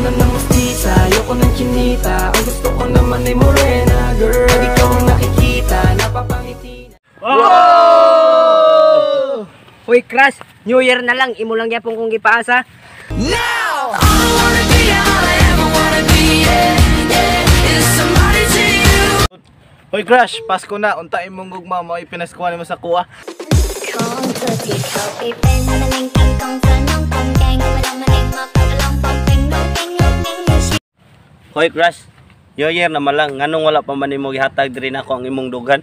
na ng mustisa, ayoko ng chinita. Ang gusto ko naman ay morena, girl. Pag ikaw ang nakikita, napapangiti na. Wow! Hoy crush, New Year na lang, imo lang yapon kong gipaasa. Now! All I wanna be, all I ever wanna be, yeah, yeah, is somebody to you. Hoy crush, Pasko na, unta imong gugma mo ipinaskuhan mo sa kuha. Hoy crush, New Year na malang, nganong wala pa man nimo gihatag diri nako ang imong dugan?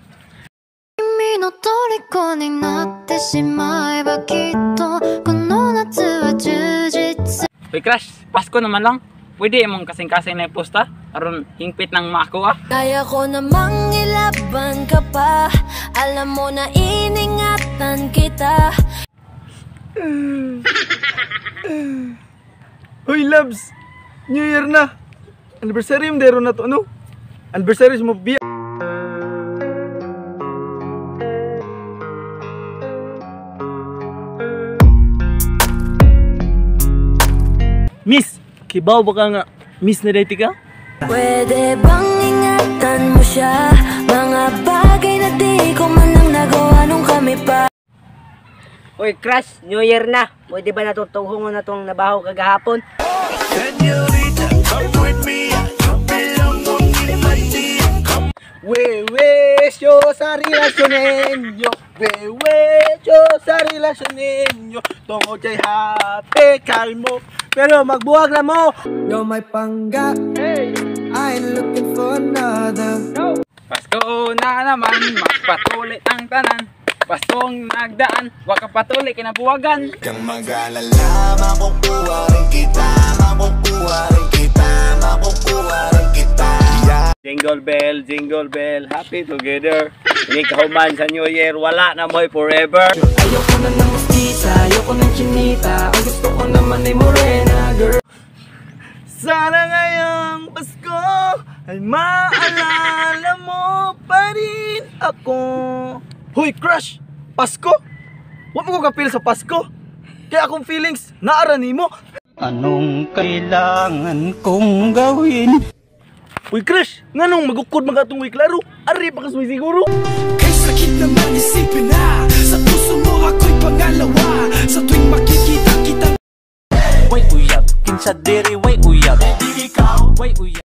Hoy crush, Pasko naman lang. Pwede imong kasing-kasing na posta aron hingpit ng makuha. Kaya ko namang ilaban ka pa. Alam mo na iningatan kita. Hoy loves, New Year na. Anniversary mo dero na to, ano? Anniversary mo biya. Miss, kibaw ba ka nga miss na dati ka? Pwede bang ingatan mo siya? Mga bagay na di ko man lang nagawa nung kami pa. Hoy crush, New Year na. Pwede ba natutuhong na itong nabaho kagahapon? Yo sa relasyon ninyo, yo sa relasyon ninyo. Tungod kay happy kay mo, pero magbuwag na mo. Yo may pangga, I ain't looking for another. Pasko na naman, magpatuloy ang tanan. Paskong nagdaan, waka patuloy kinabuwagan. Kang mag-alala, makukuha rin kita, makukuha rin kita, makukuha rin kita. Jingle bell, happy together. Ini kahuman sa New Year, wala na mo'y forever. Ayoko na ng mustisa, ayoko ng chinita. Ang gusto ko naman ay morena, girl. Sana ngayong Pasko ay maalala mo pa rin ako. Hoy crush, Pasko? Huwag mo ko kapil sa Pasko. Kaya akong feelings naara nimo. Anong kailangan kong gawin? Uy crush, nganong magukod magatong way klaro? Ari pa kasmoy siguro. Kay sakit naman isipin na, sa puso mo ako'y pangalawa. Sa tuwing makikita kita, Way uyab, kinsa diri way uyab. di ikaw, Way uyab.